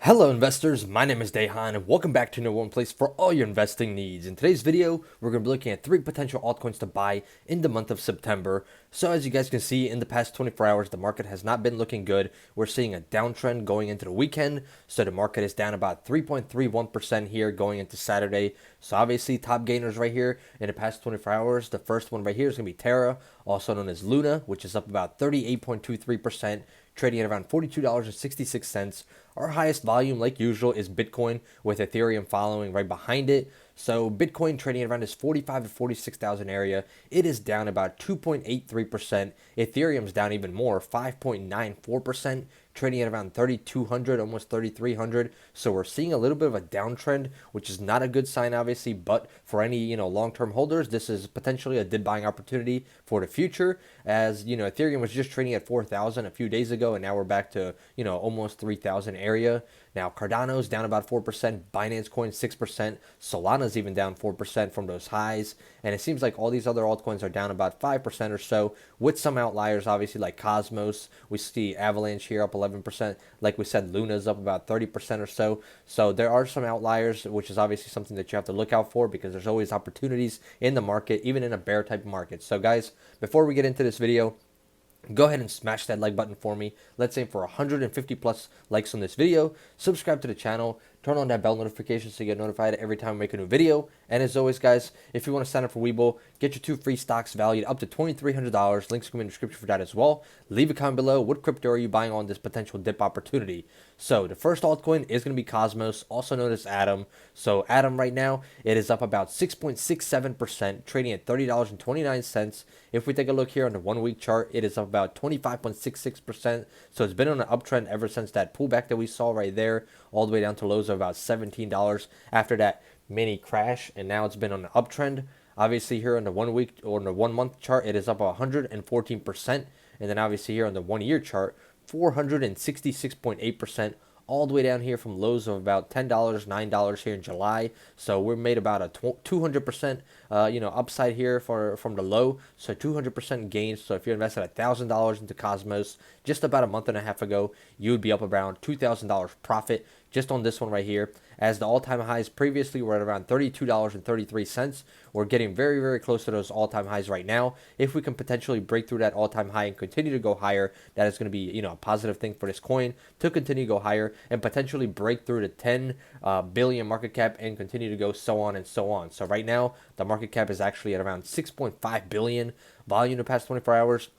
Hello investors, my name is Dehan and welcome back to No One Place for all your investing needs. In today's video, we're going to be looking at 3 potential altcoins to buy in the month of September. So as you guys can see, in the past 24 hours, the market has not been looking good. We're seeing a downtrend going into the weekend. So the market is down about 3.31% here going into Saturday. So obviously top gainers right here in the past 24 hours. The first one right here is going to be Terra, also known as Luna, which is up about 38.23%. Trading at around $42.66. Our highest volume, like usual, is Bitcoin, with Ethereum following right behind it. So Bitcoin trading around this 45 to 46,000 area. It is down about 2.83%. Ethereum's down even more, 5.94%, trading at around 3,200, almost 3,300. So we're seeing a little bit of a downtrend, which is not a good sign, obviously. But for any long-term holders, this is potentially a dip buying opportunity for the future. As Ethereum was just trading at 4,000 a few days ago, and now we're back to almost 3,000 area. Now Cardano's down about 4%, Binance Coin 6%, Solana's even down 4% from those highs, and it seems like all these other altcoins are down about 5% or so, with some outliers obviously like Cosmos. We see Avalanche here up 11%. Like we said, Luna's up about 30% or so. So there are some outliers, which is obviously something that you have to look out for, because there's always opportunities in the market, even in a bear type market. So guys, before we get into this video, go ahead and smash that like button for me. Let's aim for 150 plus likes on this video. Subscribe to the channel. Turn on that bell notification so you get notified every time I make a new video. And as always, guys, if you want to sign up for Webull, get your 2 free stocks valued up to $2,300. Links come in the description for that as well. Leave a comment below. What crypto are you buying on this potential dip opportunity? So the first altcoin is going to be Cosmos, also known as Atom. So Atom right now, it is up about 6.67%, trading at $30.29. If we take a look here on the 1 week chart, it is up about 25.66%. So it's been on an uptrend ever since that pullback that we saw right there, all the way down to lows of about $17 after that mini crash, and now it's been on an uptrend. Obviously here on the 1 week or on the 1 month chart, it is up 114%, and then obviously here on the 1 year chart, 466.8%, all the way down here from lows of about $10, $9 here in July. So we're made about a 200% upside here from the low. So 200% gain. So if you invested $1,000 into Cosmos just about a month and a half ago, you would be up around $2,000 profit just on this one right here. As the all-time highs previously were at around $32.33. We're getting very, very close to those all-time highs right now. If we can potentially break through that all-time high and continue to go higher, that is going to be a positive thing for this coin to continue to go higher and potentially break through the 10 billion market cap and continue to go so on and so on. So right now, the market cap is actually at around 6.5 billion. Volume in the past 24 hours,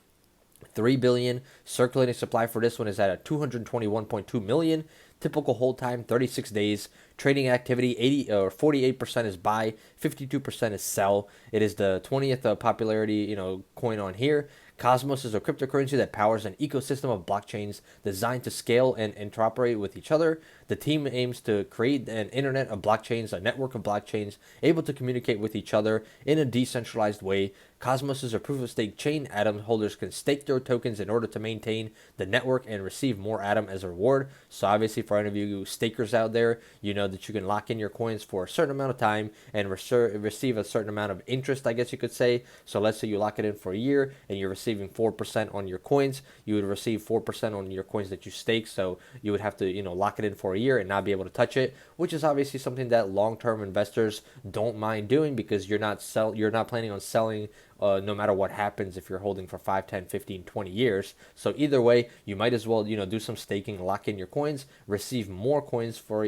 3 billion. Circulating supply for this one is at a 221.2 million. Typical hold time 36 days. Trading activity 48% is buy, 52% is sell. It is the 20th popularity coin on here. Cosmos is a cryptocurrency that powers an ecosystem of blockchains designed to scale and interoperate with each other. The team aims to create an internet of blockchains, a network of blockchains able to communicate with each other in a decentralized way. Cosmos is a proof-of-stake chain. Atom holders can stake their tokens in order to maintain the network and receive more Atom as a reward. So obviously for any of you stakers out there, you know that you can lock in your coins for a certain amount of time and receive a certain amount of interest, I guess you could say. So let's say you lock it in for a year and you're receiving 4% on your coins. You would receive 4% on your coins that you stake. So you would have to lock it in for a year and not be able to touch it, which is obviously something that long-term investors don't mind doing, because you're not planning on selling no matter what happens if you're holding for 5, 10, 15, 20 years. So either way, you might as well, do some staking, lock in your coins, receive more coins for,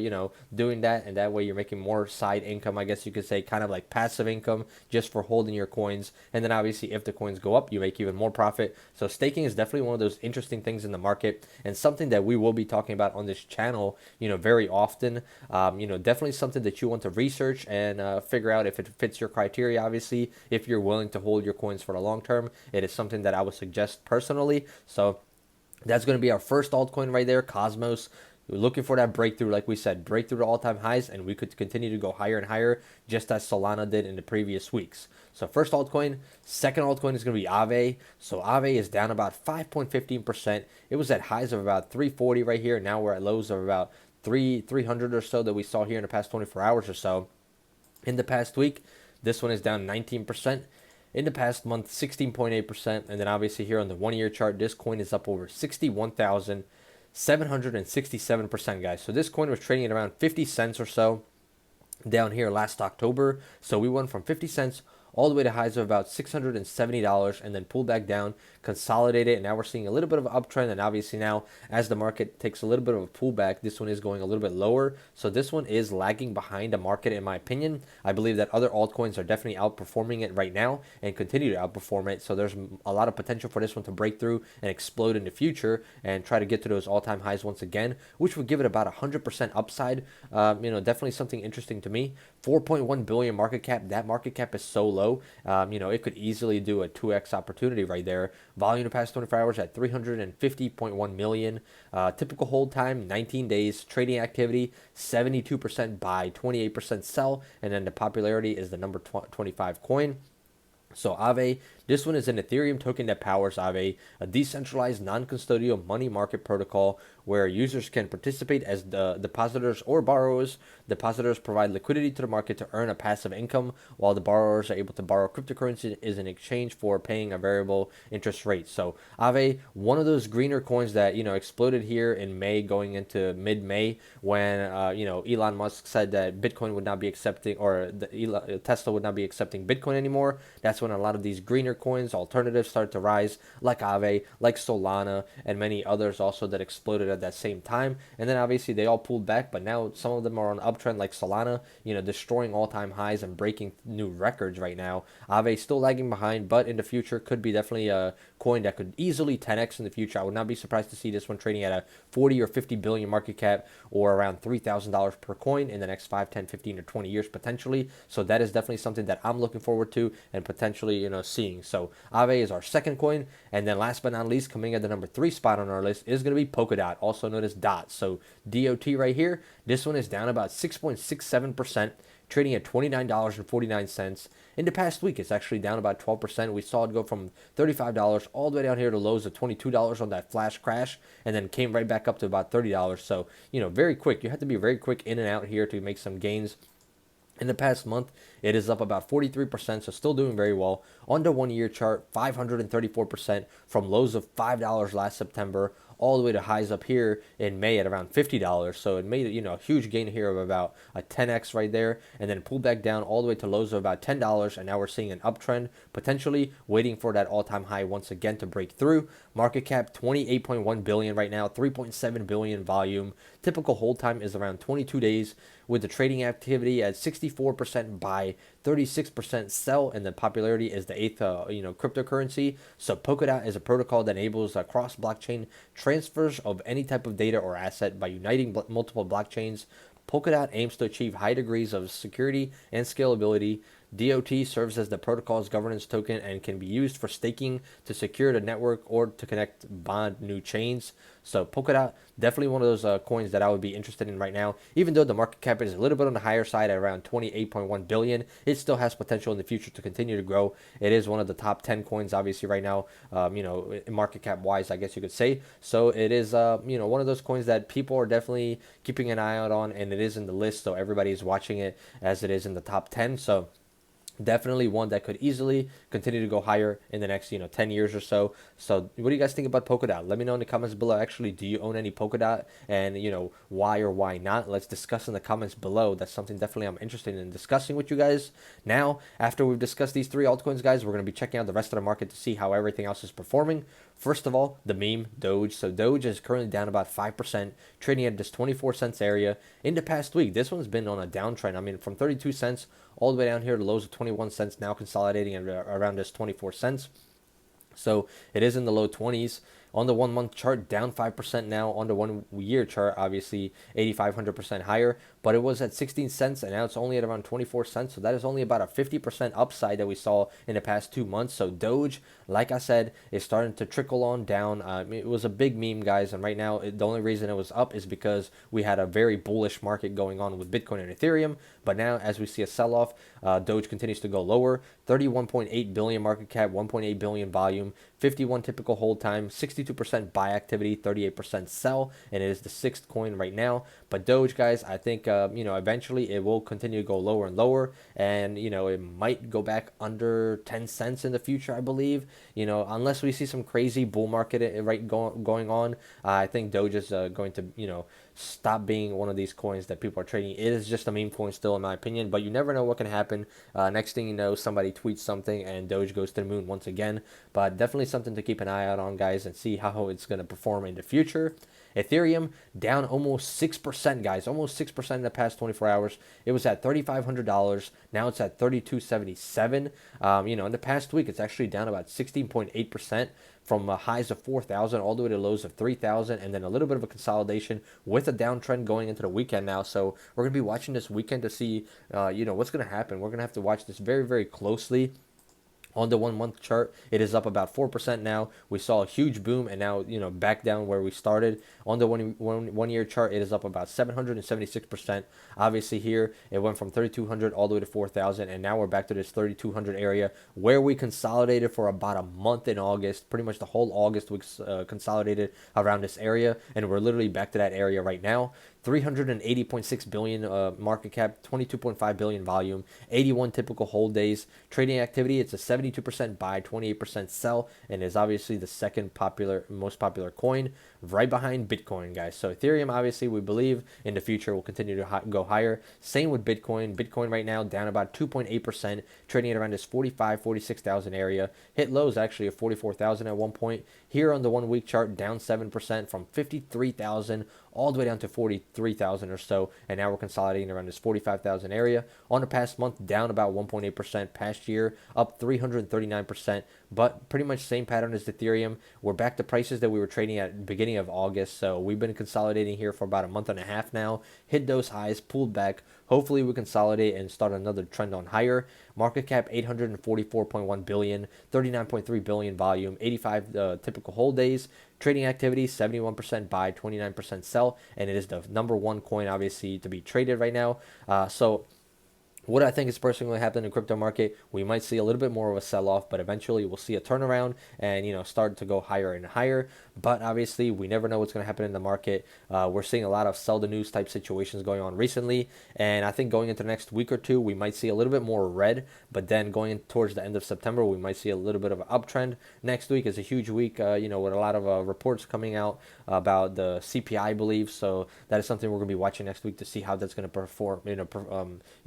doing that. And that way you're making more side income, I guess you could say, kind of like passive income just for holding your coins. And then obviously if the coins go up, you make even more profit. So staking is definitely one of those interesting things in the market, and something that we will be talking about on this channel, very often. Definitely something that you want to research and figure out if it fits your criteria, obviously, if you're willing to hold your coins for the long term. It is something that I would suggest personally. So that's going to be our first altcoin right there, Cosmos. We're looking for that breakthrough, like we said, breakthrough to all-time highs, and we could continue to go higher and higher, just as Solana did in the previous weeks. So first altcoin. Second altcoin is going to be AAVE. So AAVE is down about 5.15%. It was at highs of about 340 right here. Now we're at lows of about 300 or so that we saw here in the past 24 hours or so. In the past week, this one is down 19%. In the past month, 16.8%. And then obviously here on the 1 year chart, this coin is up over 61,000. 767%, guys. So this coin was trading at around 50 cents or so down here last October. So we went from 50 cents all the way to highs of about $670 and then pulled back down, consolidated, and now we're seeing a little bit of an uptrend. And obviously now, as the market takes a little bit of a pullback, this one is going a little bit lower. So this one is lagging behind the market, in my opinion. I believe that other altcoins are definitely outperforming it right now and continue to outperform it. So there's a lot of potential for this one to break through and explode in the future and try to get to those all-time highs once again, which would give it about 100% upside. Definitely something interesting to me. 4.1 billion market cap. That market cap is so low. It could easily do a 2x opportunity right there. Volume the past 24 hours at 350.1 million. Typical hold time 19 days. Trading activity 72% buy, 28% sell, and then the popularity is the number 25 coin. So AAVE, this one is an Ethereum token that powers AAVE, a decentralized non-custodial money market protocol where users can participate as the depositors or borrowers. Depositors provide liquidity to the market to earn a passive income, while the borrowers are able to borrow cryptocurrency in exchange for paying a variable interest rate. So AAVE, one of those greener coins that exploded here in May, going into mid-May, when Elon Musk said that Bitcoin would not be accepting, or Tesla would not be accepting Bitcoin anymore. That's when a lot of these greener coins, alternatives, started to rise, like AAVE, like Solana, and many others also that exploded at that same time. And then obviously they all pulled back, but now some of them are on uptrend, like Solana, destroying all-time highs and breaking new records right now. AAVE still lagging behind, but in the future could be definitely a coin that could easily 10x in the future. I would not be surprised to see this one trading at a 40 or 50 billion market cap, or around $3,000 per coin in the next 5, 10, 15, or 20 years potentially. So that is definitely something that I'm looking forward to and potentially seeing. So AAVE is our second coin, and then last but not least, coming at the number 3 spot on our list is going to be Polkadot, also known as DOT. So DOT right here, this one is down about 6.67%, trading at $29.49. In the past week, it's actually down about 12%. We saw it go from $35 all the way down here to lows of $22 on that flash crash, and then came right back up to about $30. So, very quick. You have to be very quick in and out here to make some gains. In the past month, it is up about 43%, so still doing very well. On the 1 year chart, 534% from lows of $5 last September all the way to highs up here in May at around $50. So it made a huge gain here of about a 10x right there, and then pulled back down all the way to lows of about $10, and now we're seeing an uptrend, potentially waiting for that all-time high once again to break through. Market cap 28.1 billion right now, 3.7 billion volume. Typical hold time is around 22 days, with the trading activity at 64% buy, 36% sell, and the popularity is the eighth cryptocurrency. So Polkadot is a protocol that enables cross-blockchain transfers of any type of data or asset by uniting multiple blockchains. Polkadot aims to achieve high degrees of security and scalability. DOT serves as the protocol's governance token and can be used for staking to secure the network or to connect bond new chains. So Polkadot, definitely one of those coins that I would be interested in right now. Even though the market cap is a little bit on the higher side at around 28.1 billion, it still has potential in the future to continue to grow. It is one of the top 10 coins, obviously, right now, market cap wise, I guess you could say. So it is, one of those coins that people are definitely keeping an eye out on, and it is in the list. So everybody is watching it as it is in the top 10. So definitely one that could easily continue to go higher in the next 10 years or so. So what do you guys think about Polkadot? Let me know in the comments below. Actually, do you own any Polkadot, and why or why not? Let's discuss in the comments below. That's something definitely I'm interested in discussing with you guys. Now, after we've discussed these 3 altcoins, guys, we're going to be checking out the rest of the market to see how everything else is performing. First of all, the meme Doge. So Doge is currently down about 5%, trading at this 24 cents area. In the past week, this one's been on a downtrend. I mean, from 32 cents all the way down here to lows of 21 cents, now consolidating at around this 24 cents. So it is in the low 20s. On the 1 month chart, down 5% now. On the 1 year chart, obviously 8,500% higher, but it was at 16 cents and now it's only at around 24 cents. So that is only about a 50% upside that we saw in the past 2 months. So Doge, like I said, is starting to trickle on down. It was a big meme, guys, and right now the only reason it was up is because we had a very bullish market going on with Bitcoin and Ethereum. But now, as we see a sell-off, Doge continues to go lower. 31.8 billion market cap, 1.8 billion volume, 51 typical hold time, 62% buy activity, 38% sell, and it is the 6th coin right now. But Doge, guys, I think eventually it will continue to go lower and lower, and it might go back under 10 cents in the future, I believe. Unless we see some crazy bull market going on, I think Doge is going to stop being one of these coins that people are trading. It is just a meme coin still, in my opinion, but you never know what can happen. Next thing you know, somebody tweets something and Doge goes to the moon once again. But definitely something to keep an eye out on, guys, and see how it's going to perform in the future. Ethereum down almost 6%, guys, almost 6% in the past 24 hours. It was at $3,500. Now it's at $3,277. In the past week, it's actually down about 16.8% from highs of 4,000 all the way to lows of 3,000, and then a little bit of a consolidation with a downtrend going into the weekend now. So we're going to be watching this weekend to see, what's going to happen. We're going to have to watch this very, very closely. On the 1 month chart, it is up about 4% now. We saw a huge boom, and now back down where we started. On the one year chart, it is up about 776%. Obviously here it went from 3,200 all the way to 4,000, and now we're back to this 3,200 area where we consolidated for about a month in August. Pretty much the whole August we consolidated around this area, and we're literally back to that area right now. 380.6 billion market cap, 22.5 billion volume, 81 typical hold days. Trading activity, it's a 72% buy, 28% sell, and is obviously the most popular coin, right behind Bitcoin, guys. So Ethereum, obviously, we believe in the future will continue to go higher. Same with Bitcoin. Bitcoin right now down about 2.8%, trading at around this 46,000 area. Hit lows actually of 44,000 at one point. Here on the 1 week chart, down 7% from 53,000 all the way down to 43,000 or so, and now we're consolidating around this 45,000 area. On the past month, down about 1.8%. Past year, up 339%, but pretty much same pattern as Ethereum. We're back to prices that we were trading at beginning of August, so we've been consolidating here for about a month and a half now. Hit those highs, pulled back. Hopefully we consolidate and start another trend on higher. Market cap 844.1 billion, 39.3 billion volume, 85 typical hold days. Trading activity 71% buy, 29% sell, and it is the #1 coin obviously to be traded right now. So what I think is personally going to happen in the crypto market, we might see a little bit more of a sell-off, but eventually we'll see a turnaround and start to go higher and higher. But obviously we never know what's going to happen in the market. We're seeing a lot of sell the news type situations going on recently, and I think going into the next week or two we might see a little bit more red, but then going in towards the end of September we might see a little bit of an uptrend. Next week is a huge week, with a lot of reports coming out about the CPI, I believe. So that is something we're going to be watching next week to see how that's going to perform,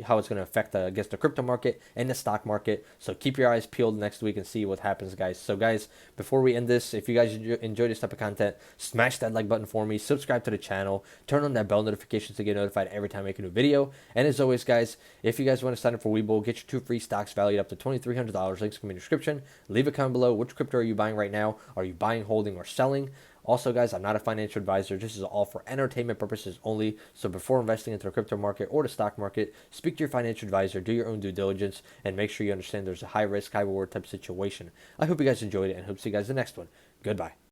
how it's going to affect against the crypto market and the stock market. So keep your eyes peeled next week and see what happens, guys. So guys, before we end this, if you guys enjoy this type of content, smash that like button for me, subscribe to the channel, turn on that bell notifications to get notified every time I make a new video. And as always, guys, if you guys want to sign up for Webull, get your 2 free stocks valued up to $2,300. Links in the description. Leave a comment below. Which crypto are you buying right now? Are you buying, holding, or selling? Also, guys, I'm not a financial advisor. This is all for entertainment purposes only. So before investing into the crypto market or the stock market, speak to your financial advisor, do your own due diligence, and make sure you understand there's a high risk, high reward type situation. I hope you guys enjoyed it and hope to see you guys in the next one. Goodbye.